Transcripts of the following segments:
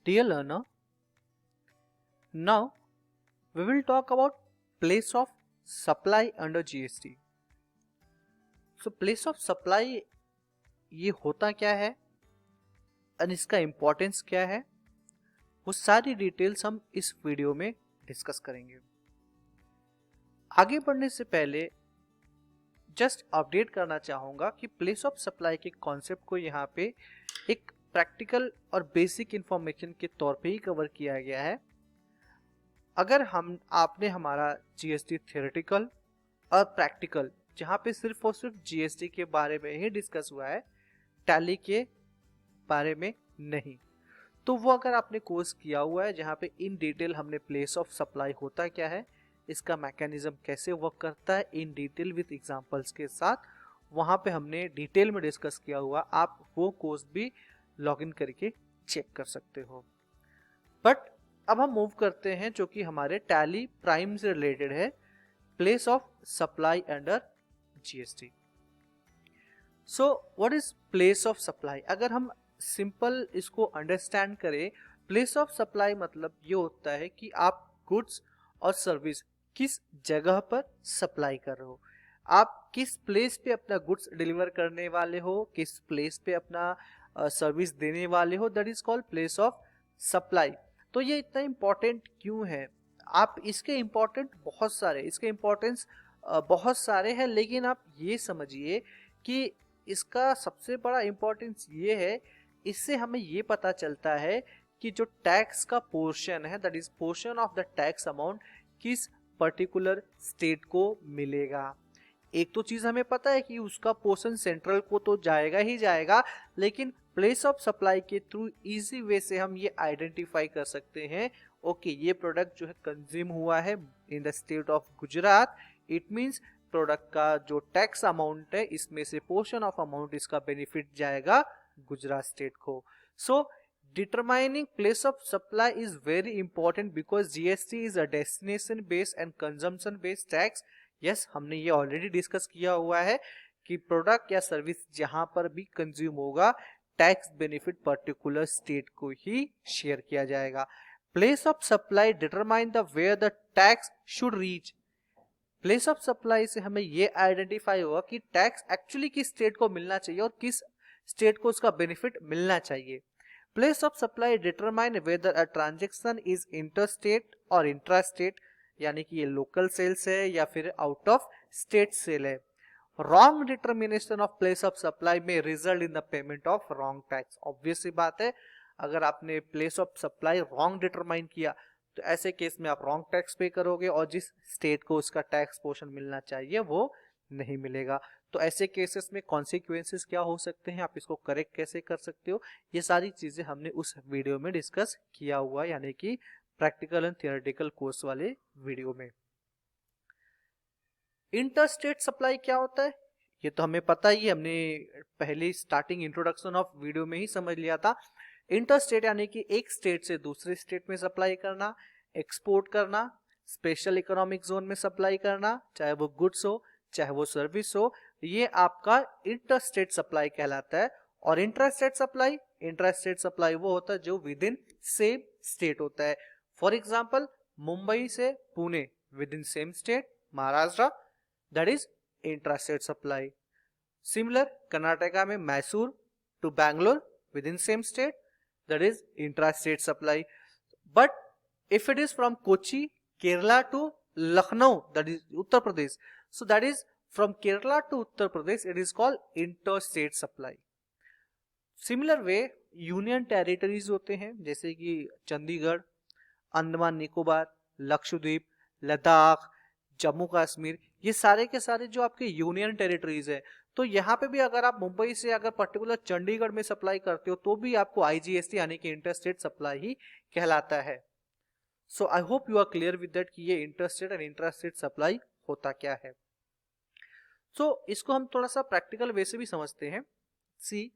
Dear learner, now we will talk about place of supply under GST. So place of supply ये होता क्या है और इसका इम्पोर्टेंस क्या है, वो सारी डिटेल्स हम इस वीडियो में डिस्कस करेंगे। आगे बढ़ने से पहले जस्ट अपडेट करना चाहूँगा कि प्लेस ऑफ सप्लाई के कॉन्सेप्ट को यहाँ पे एक प्रैक्टिकल और बेसिक इंफॉर्मेशन के तौर पे ही कवर किया गया है। अगर आपने हमारा जीएसटी थ्योरेटिकल और प्रैक्टिकल, जहाँ पे सिर्फ और सिर्फ जीएसटी के बारे में ही डिस्कस हुआ है, टैली के बारे में नहीं, तो वो अगर आपने कोर्स किया हुआ है जहाँ पे इन डिटेल हमने प्लेस ऑफ सप्लाई होता क्या है, इसका मैकेनिज्म कैसे वर्क करता है इन डिटेल विथ एग्जांपल्स के साथ, वहाँ पे हमने डिटेल में डिस्कस किया हुआ, आप वो कोर्स भी लॉगिन करके चेक कर सकते हो। बट अब हम मूव करते हैं जो कि हमारे टैली प्राइम से रिलेटेड है, place of supply under GST. So what is place of supply? अगर हम सिंपल इसको अंडरस्टैंड करें, प्लेस ऑफ सप्लाई मतलब ये होता है कि आप गुड्स और सर्विस किस जगह पर सप्लाई कर रहे हो, आप किस प्लेस पे अपना गुड्स डिलीवर करने वाले हो, किस प्लेस पे अपना सर्विस देने वाले हो, that is called place of supply. तो ये इतना इम्पोर्टेंट क्यों है? आप इसके इम्पोर्टेंट बहुत सारे, इसके इम्पोर्टेंस बहुत सारे हैं, लेकिन आप ये समझिए कि इसका सबसे बड़ा इम्पोर्टेंस ये है, इससे हमें ये पता चलता है कि जो टैक्स का पोर्शन है, that is portion of the tax amount, किस पर्टिकुलर स्टेट को मिलेगा। एक तो चीज हमें पता है कि उसका पोर्शन सेंट्रल को तो जाएगा ही जाएगा, लेकिन प्लेस ऑफ सप्लाई के थ्रू इजी वे से हम ये आइडेंटिफाई कर सकते हैं, ओके ये प्रोडक्ट जो है कंज्यूम हुआ है in the state of Gujarat, it means product का जो टैक्स अमाउंट है इसमें से पोर्शन ऑफ अमाउंट इसका बेनिफिट जाएगा गुजरात स्टेट को। सो determining place of supply is very important because GST is a destination based and consumption based tax. yes, हमने ये ऑलरेडी डिस्कस किया हुआ है कि प्रोडक्ट या सर्विस जहां पर भी कंज्यूम होगा, टैक्स बेनिफिट पर्टिकुलर स्टेट को ही शेयर किया जाएगा। Place of supply determine the where the tax should reach. Place of supply से हमें ये आइडेंटिफाई होगा कि टैक्स एक्चुअली किस स्टेट को मिलना चाहिए और किस स्टेट को उसका बेनिफिट मिलना चाहिए। Place of supply determine whether a transaction is interstate or intrastate, यानी कि ये लोकल सेल्स है या फिर आउट ऑफ स्टेट सेल है। Wrong determination of place of supply में result in the payment of wrong tax. Obvious सी बात है, अगर आपने place of supply wrong determine किया तो ऐसे केस में आप रॉन्ग टैक्स पे करोगे और जिस स्टेट को उसका टैक्स पोर्शन मिलना चाहिए वो नहीं मिलेगा। तो ऐसे केसेस में कॉन्सिक्वेंसेस क्या हो सकते हैं, आप इसको करेक्ट कैसे कर सकते हो, ये सारी चीजें हमने उस वीडियो में डिस्कस किया हुआ, यानी कि प्रैक्टिकल एंड थियोरेटिकल कोर्स वाले वीडियो में। इंटरस्टेट सप्लाई क्या होता है ये तो हमें पता ही, हमने पहले स्टार्टिंग इंट्रोडक्शन ऑफ वीडियो में ही समझ लिया था। इंटरस्टेट यानी कि एक स्टेट से दूसरे स्टेट में सप्लाई करना, एक्सपोर्ट करना, स्पेशल इकोनॉमिक जोन में सप्लाई करना, चाहे वो गुड्स हो चाहे वो सर्विस हो, ये आपका इंटरस्टेट सप्लाई कहलाता है। और इंट्रास्टेट सप्लाई वो होता है जो विद इन सेम स्टेट होता है। फॉर एग्जाम्पल मुंबई से Pune within same state, Maharashtra, that is intrastate supply. Similar Karnataka में Mysore to Bangalore within same state, that is intrastate supply. But if it is from Kochi, Kerala to Lucknow, that is Uttar Pradesh, so that is from Kerala to Uttar Pradesh, it is called interstate supply. Similar way union territories होते हैं जैसे कि चंडीगढ़, अंडमान निकोबार, लक्षद्वीप, लद्दाख, जम्मू कश्मीर, ये सारे के सारे जो आपके यूनियन टेरिटरीज है, तो यहाँ पे भी अगर आप मुंबई से अगर पर्टिकुलर चंडीगढ़ में सप्लाई करते हो तो भी आपको आईजीएसटी यानी कि इंटरस्टेट सप्लाई ही कहलाता है। So I hope you are clear with that कि ये इंटरस्टेट एंड इंट्रास्टेट सप्लाई होता क्या है। सो इसको हम थोड़ा सा प्रैक्टिकल वे से भी समझते हैं। See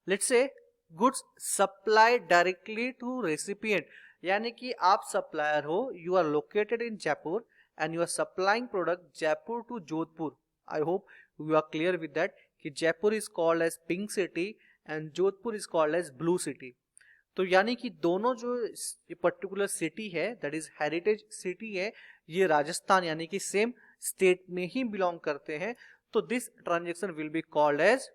let's say goods supply directly to recipient, यानी कि आप सप्लायर हो, you are located in Jaipur and you are supplying product Jaipur to Jodhpur. I hope you are clear with that कि Jaipur is called as pink city and Jodhpur is called as blue city. तो यानी कि दोनों जो particular city है that is heritage city है, ये राजस्थान यानी कि सेम स्टेट में ही बिलोंग करते हैं, तो this transaction will be called as,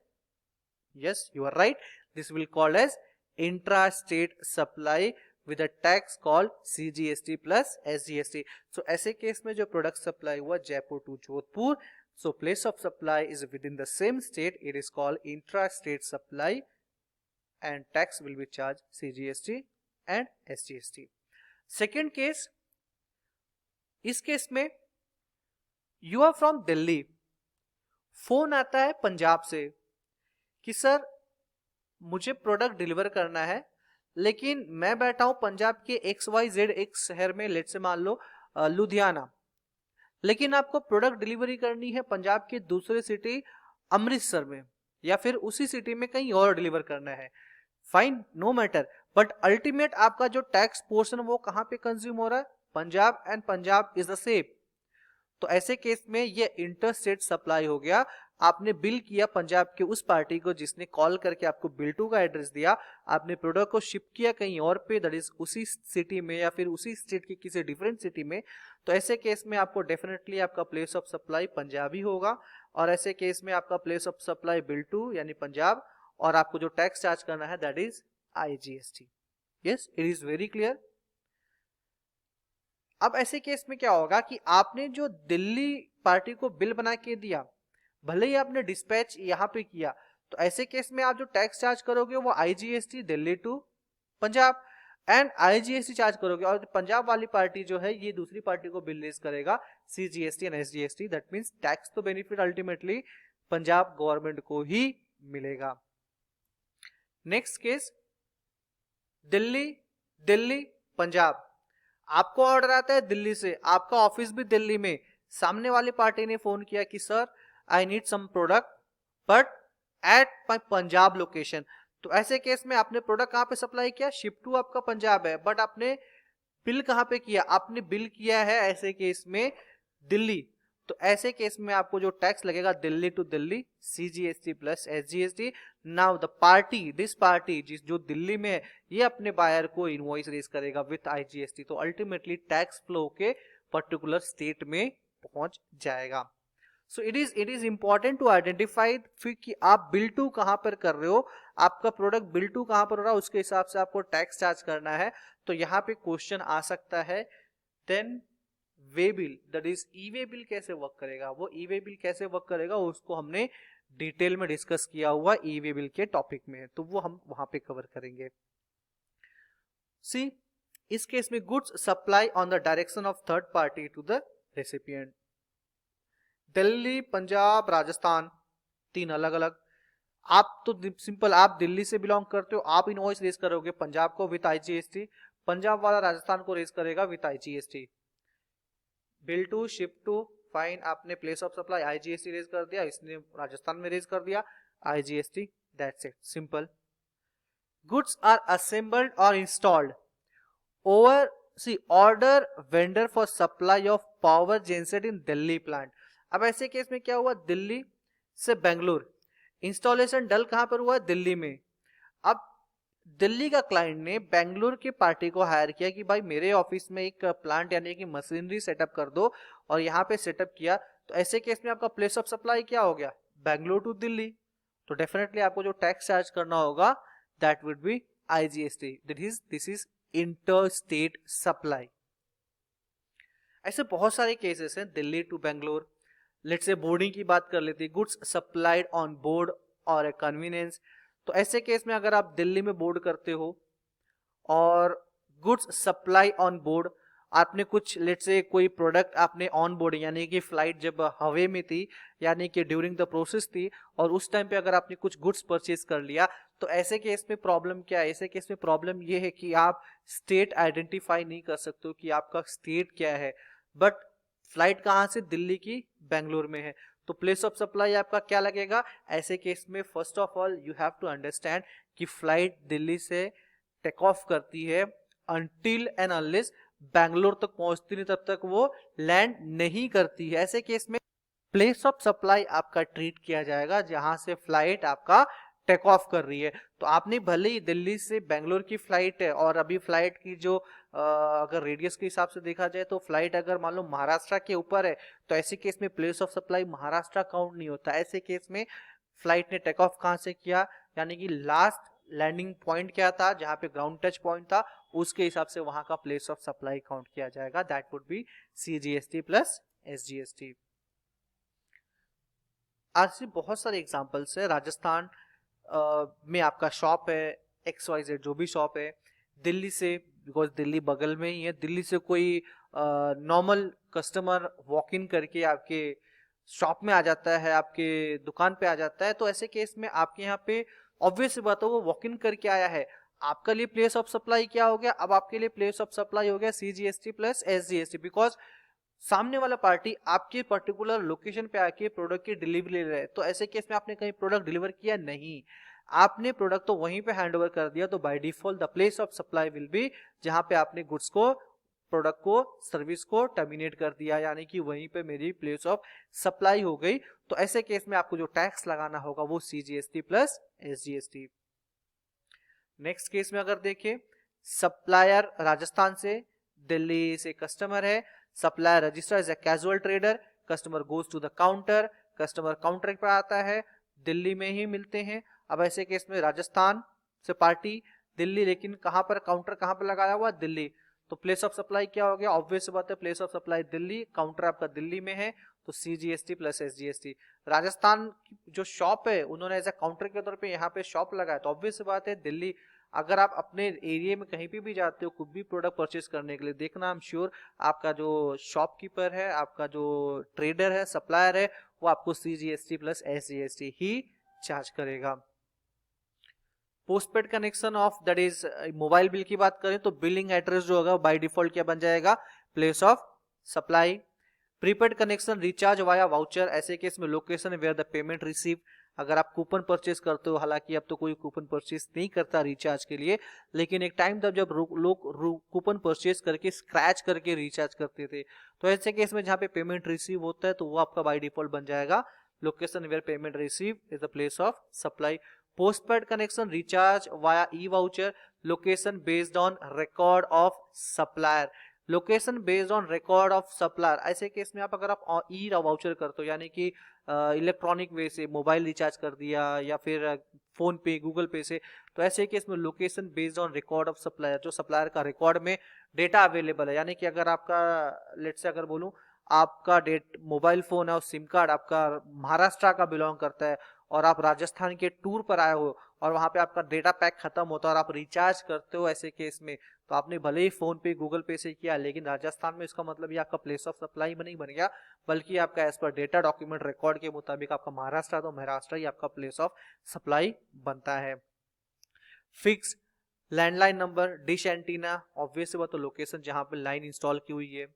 yes you are right, this will called as intra state supply with a tax called CGST plus SGST. So ऐसे case में जो प्रोडक्ट सप्लाई हुआ Jaipur to Jodhpur, so place of supply is within the same state, it is called intra-state supply and tax will be charged CGST and SGST. Second case, इस केस में you are from Delhi, phone आता है पंजाब से कि sir मुझे product deliver करना है, लेकिन मैं बैठा हूं पंजाब के XYZ एक शहर में, लेट से मान लो लुधियाना, लेकिन आपको प्रोडक्ट डिलीवरी करनी है पंजाब के दूसरे सिटी अमृतसर में, या फिर उसी सिटी में कहीं और डिलीवर करना है, fine, no matter, but ultimate आपका जो टैक्स पोर्शन वो कहां पे कंज्यूम हो रहा है, Punjab, and Punjab is the same. तो ऐसे केस में ये इंटर स्टेट सप्लाई हो गया। आपने बिल किया पंजाब के उस पार्टी को जिसने कॉल करके आपको बिल टू का एड्रेस दिया, आपने प्रोडक्ट को शिप किया कहीं और पे, दैट इज उसी सिटी में या फिर उसी स्टेट की किसी डिफरेंट सिटी में, तो ऐसे केस में आपको डेफिनेटली आपका प्लेस ऑफ सप्लाई पंजाब ही होगा, और ऐसे केस में आपका place of supply bill to यानी पंजाब, और आपको जो टैक्स चार्ज करना है that is IGST। Yes, it is very clear. अब ऐसे केस में क्या होगा कि आपने जो दिल्ली पार्टी को बिल बना के दिया, भले ही आपने डिस्पैच यहाँ पे किया, तो ऐसे केस में आप जो टैक्स चार्ज करोगे वो IGST Delhi to Punjab and IGST charge करोगे, और पंजाब वाली पार्टी जो है ये दूसरी पार्टी को बिल रेज करेगा CGST and SGST। That means tax तो बेनिफिट अल्टीमेटली पंजाब गवर्नमेंट को ही मिलेगा। नेक्स्ट केस, दिल्ली पंजाब, आपको ऑर्डर आता है दिल्ली से, आपका ऑफिस भी दिल्ली में, सामने वाली पार्टी ने फोन किया कि sir I need some product but at my Punjab location, तो ऐसे केस में आपने प्रोडक्ट कहां पे सप्लाई किया, शिप टू आपका पंजाब है, बट आपने बिल कहां पे किया, आपने बिल किया है ऐसे केस में दिल्ली, तो ऐसे केस में आपको जो टैक्स लगेगा Delhi to Delhi CGST plus SGST। Now the party, this party जिस जो दिल्ली में है, ये अपने बायर को इनवॉइस रेज करेगा विथ IGST, तो अल्टीमेटली टैक्स फ्लो के पर्टिकुलर स्टेट में पहुंच जाएगा। So it is important to identify फिर कि आप बिल टू कहां पर कर रहे हो, आपका प्रोडक्ट बिल टू कहां पर हो रहा है, उसके हिसाब से आपको टैक्स चार्ज करना है। तो यहाँ पे क्वेश्चन आ सकता है then way bill, that is e way bill कैसे वर्क करेगा, वो ई-वे बिल कैसे वर्क करेगा उसको हमने डिटेल में डिस्कस किया हुआ ई-वे बिल के टॉपिक में, तो वो हम वहां पे कवर करेंगे। सी, इस केस में goods supply on the direction of third party to the recipient, Delhi Punjab Rajasthan, तीन अलग अलग, आप तो सिंपल आप दिल्ली से बिलोंग करते हो, आप इनवॉइस रेज करोगे पंजाब को विथ IGST, पंजाब वाला राजस्थान को रेज करेगा with IGST, bill to ship to fine, आपने place of supply IGST raise कर दिया, इसने राजस्थान में रेज कर दिया IGST, that's it, simple. Goods are assembled और installed overseas order vendor for supply of power genset in Delhi plant. अब ऐसे केस में क्या हुआ, दिल्ली से बेंगलुरु, इंस्टॉलेशन डल कहां पर हुआ, दिल्ली में। अब दिल्ली का क्लाइंट ने बेंगलुरु की पार्टी को हायर किया कि भाई मेरे ऑफिस में एक प्लांट यानी कि मशीनरी सेटअप कर दो, और यहाँ पे सेटअप किया, तो ऐसे केस में आपका प्लेस ऑफ सप्लाई क्या हो गया, बेंगलुरु टू दिल्ली, तो डेफिनेटली आपको जो टैक्स चार्ज करना होगा that would be IGST, this is inter state supply. ऐसे बहुत सारे केसेस हैं Delhi to Bengaluru. Let's say boarding की बात कर लेते हैं, गुड्स सप्लाइड ऑन बोर्ड और ए कन्वीनियंस, तो ऐसे केस में अगर आप दिल्ली में बोर्ड करते हो और गुड्स सप्लाई ऑन बोर्ड, आपने कुछ लेट्स से कोई प्रोडक्ट आपने ऑन बोर्ड यानी कि फ्लाइट जब हवे में थी यानी कि ड्यूरिंग द प्रोसेस थी, और उस टाइम पे अगर आपने कुछ गुड्स परचेज कर लिया, तो ऐसे केस में प्रॉब्लम क्या है, ऐसे केस में प्रॉब्लम ये है कि आप स्टेट आइडेंटिफाई नहीं कर सकते हो कि आपका स्टेट क्या है, बट फ्लाइट कहाँ से, दिल्ली की बेंगलुरु में है, तो प्लेस ऑफ सप्लाई आपका क्या लगेगा। ऐसे केस में first of all you have to understand कि फ्लाइट दिल्ली से टेक ऑफ करती है, अनटिल एंड अनलेस बेंगलोर तक पहुंचती नहीं तब तक वो लैंड नहीं करती है। ऐसे केस में प्लेस ऑफ सप्लाई आपका ट्रीट किया जाएगा जहां से फ्लाइट आपका टेक ऑफ कर रही है, तो आपने भले ही दिल्ली से बेंगलोर की फ्लाइट है और अभी फ्लाइट की जो अगर रेडियस के हिसाब से देखा जाए तो फ्लाइट अगर मान लो महाराष्ट्र के ऊपर है, तो ऐसे केस में place of supply Maharashtra count नहीं होता। ऐसे केस में फ्लाइट ने टेक ऑफ कहां से किया, यानी कि लास्ट लैंडिंग पॉइंट क्या था, जहां पे ग्राउंड टच पॉइंट था, उसके हिसाब से वहां का प्लेस ऑफ सप्लाई काउंट किया जाएगा। That would B CGST plus SGST। आज से बहुत सारे एग्जांपल्स है। राजस्थान में आपका शॉप है, XYZ जो भी शॉप है, दिल्ली से, बिकॉज दिल्ली बगल में ही है, दिल्ली से कोई नॉर्मल कस्टमर वॉक इन करके आपके शॉप में आ जाता है, आपके दुकान पे आ जाता है, तो ऐसे केस में आपके यहाँ पे ऑब्वियस बात है वो वॉक इन करके आया है, आपका लिए प्लेस ऑफ सप्लाई क्या हो गया, अब आपके लिए प्लेस ऑफ सप्लाई हो गया CGST प्लस SGST, बिकॉज सामने वाला पार्टी आपके पर्टिकुलर लोकेशन पे आके प्रोडक्ट की डिलीवरी ले रहा है। तो ऐसे केस में आपने कहीं प्रोडक्ट डिलीवर किया नहीं, आपने प्रोडक्ट तो वहीं पे हैंड ओवर कर दिया, तो by default the place of supply will be जहां पे आपने गुड्स को, प्रोडक्ट को, सर्विस को टर्मिनेट कर दिया, यानी कि वहीं पे मेरी प्लेस ऑफ सप्लाई हो गई। तो ऐसे केस में आपको जो टैक्स लगाना होगा वो CGST plus SGST। Next case में अगर देखें, सप्लायर राजस्थान से दिल्ली से कस्टमर है, supplier register as a casual trader, customer goes to the counter, customer counter पर आता है, दिल्ली में ही मिलते हैं। अब ऐसे केस में राजस्थान से पार्टी दिल्ली, लेकिन कहां पर काउंटर कहां पर लगाया हुआ, दिल्ली, तो प्लेस ऑफ सप्लाई क्या हो गया, ऑब्वियस बात है place of supply Delhi, counter आपका दिल्ली में है, तो CGST प्लस SGST। राजस्थान की जो शॉप है उन्होंने एज ए काउंटर के तौर पे यहाँ पे शॉप लगाया, तो ऑब्वियस बात है दिल्ली। अगर आप अपने एरिया में कहीं पे भी जाते हो कुछ भी प्रोडक्ट परचेस करने के लिए, देखना आई एम श्योर आपका जो शॉपकीपर है, आपका जो ट्रेडर है, सप्लायर है, वो आपको CGST प्लस SGST ही चार्ज करेगा। Postpaid connection of, that is mobile bill की बात करें तो बिलिंग एड्रेस जो होगा बाय डिफॉल्ट क्या बन जाएगा, place of supply. Prepaid connection recharge via voucher, ऐसे केस में location where the payment receive, अगर आप कूपन परचेस करते हो, हालांकि अब तो कोई कूपन परचेस नहीं करता रिचार्ज के लिए, लेकिन एक टाइम था जब लोग कूपन परचेस करके स्क्रैच करके रिचार्ज करते थे, तो ऐसे केस में जहां पे पेमेंट रिसीव होता है तो वो आपका बाय डिफॉल्ट बन जाएगा location where payment receive is the place of supply. Postpaid connection recharge via e voucher, location based on record of supplier, location based on record of supplier. ऐसे case में आप अगर आप ई वाउचर करते हो, यानी कि इलेक्ट्रॉनिक वे से मोबाइल रिचार्ज कर दिया या फिर फोन पे, गूगल पे से, तो ऐसे केस में location based on record of supplier, जो सप्लायर का रिकॉर्ड में डेटा अवेलेबल है, यानी कि अगर आपका लेट से अगर बोलूं आपका मोबाइल फोन है और सिम कार्ड आपका महाराष्ट्र का बिलोंग करता है और आप राजस्थान के टूर पर आए हो और वहां पे आपका डेटा पैक खत्म होता है और आप रिचार्ज करते हो, ऐसे केस में तो आपने भले ही फोन पे गूगल पे से किया, लेकिन राजस्थान में इसका मतलब ये आपका प्लेस ऑफ सप्लाई नहीं बन गया, बल्कि आपका as per data document record के मुताबिक आपका महाराष्ट्र, तो महाराष्ट्र ही आपका प्लेस ऑफ सप्लाई बनता है। Fix landline number, dish antenna, obvious बात तो लोकेशन जहां पे लाइन इंस्टॉल की हुई है।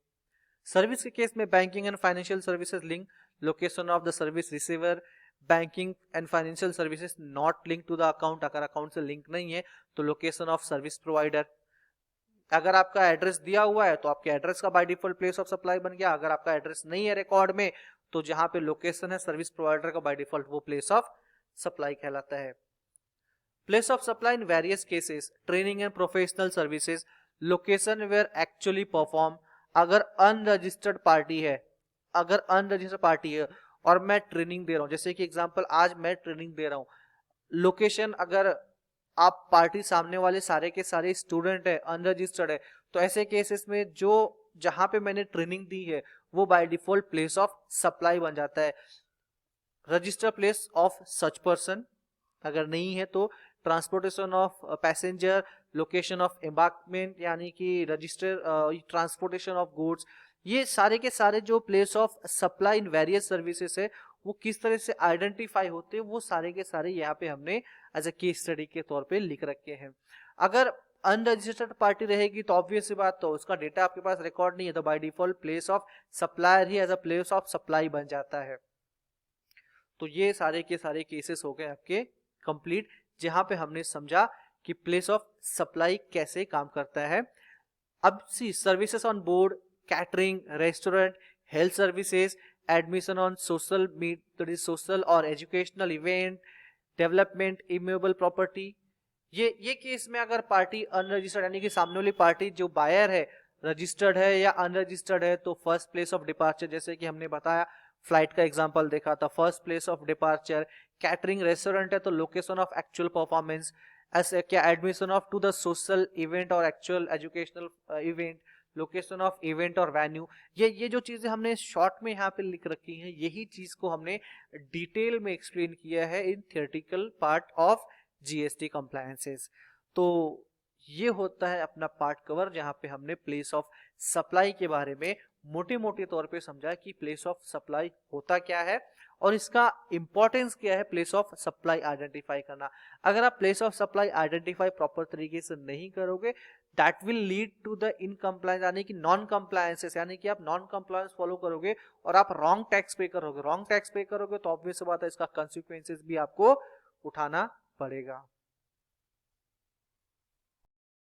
सर्विस के केस में banking and financial services link, location of the service receiver, banking and financial services not link to the account, अगर अकाउंट से लिंक नहीं है तो लोकेशन ऑफ सर्विस प्रोवाइडर। अगर आपका एड्रेस दिया हुआ है तो आपके एड्रेस का by default place of supply बन गया, अगर आपका एड्रेस नहीं है रिकॉर्ड में तो जहां पे लोकेशन है सर्विस प्रोवाइडर का बाय डिफॉल्ट वो प्लेस ऑफ सप्लाई कहलाता है। Place of supply in various cases, training and professional services, location where actually perform, अगर अनरजिस्टर्ड पार्टी है, अगर अनरजिस्टर्ड पार्टी है और मैं ट्रेनिंग दे रहा हूं, जैसे कि एग्जांपल आज मैं ट्रेनिंग दे रहा हूं, लोकेशन अगर आप पार्टी सामने वाले सारे के सारे स्टूडेंट है, अनरजिस्टर्ड है, तो ऐसे केसेस में जो जहां पे मैंने ट्रेनिंग दी है वो by default place of supply बन जाता है। Register place of such person, अगर नहीं है तो transportation of passenger, location of embarkment, यानी कि रजिस्टर ट्रांसपोर्टेशन ऑफ गुड्स, ये सारे के सारे जो place of supply in various services है वो किस तरह से आइडेंटिफाई होते हैं, वो सारे के सारे यहाँ पे हमने एज ए केस स्टडी के तौर पे लिख रखे हैं। अगर अनरजिस्टर्ड पार्टी रहेगी तो ऑब्वियस सी बात, तो उसका डेटा आपके पास रिकॉर्ड नहीं है, तो by default place of supplier ही as a place of supply बन जाता है। तो ये सारे के सारे केसेस हो गए आपके कंप्लीट, जहां पे हमने समझा कि प्लेस ऑफ सप्लाई कैसे काम करता है। अब C services on board, catering, restaurant, health services, admission on social और educational event, development, immovable property, ये केस में अगर पार्टी अनरजिस्टर्ड यानी कि सामने वाली पार्टी जो बायर है रजिस्टर्ड है या अनरजिस्टर्ड है, तो फर्स्ट प्लेस ऑफ डिपार्चर, जैसे कि हमने बताया फ्लाइट का एग्जांपल देखा था, first place of departure, catering restaurant है तो लोकेशन ऑफ एक्चुअल परफॉर्मेंस, ऐसे क्या admission of to the social event और actual educational event, location of event और वेन्यू। ये जो चीजें हमने शॉर्ट में यहाँ पे लिख रखी हैं, यही चीज को हमने डिटेल में एक्सप्लेन किया है in theoretical part of GST compliances. तो ये होता है अपना पार्ट कवर, जहां पे हमने प्लेस ऑफ सप्लाई के बारे में मोटे मोटे तौर पे समझा कि प्लेस ऑफ सप्लाई होता क्या है और इसका इंपॉर्टेंस क्या है प्लेस ऑफ सप्लाई आइडेंटिफाई करना। अगर आप place of supply identify proper तरीके से नहीं करोगे, that will lead to the incompliance यानी कि नॉन कंप्लायंसेस, यानी कि आप नॉन कंप्लायंस फॉलो करोगे और आप रॉन्ग टैक्स पे करोगे। रॉन्ग टैक्स पे करोगे तो ऑब्वियस बात है इसका कंसिक्वेंसेस भी आपको उठाना पड़ेगा।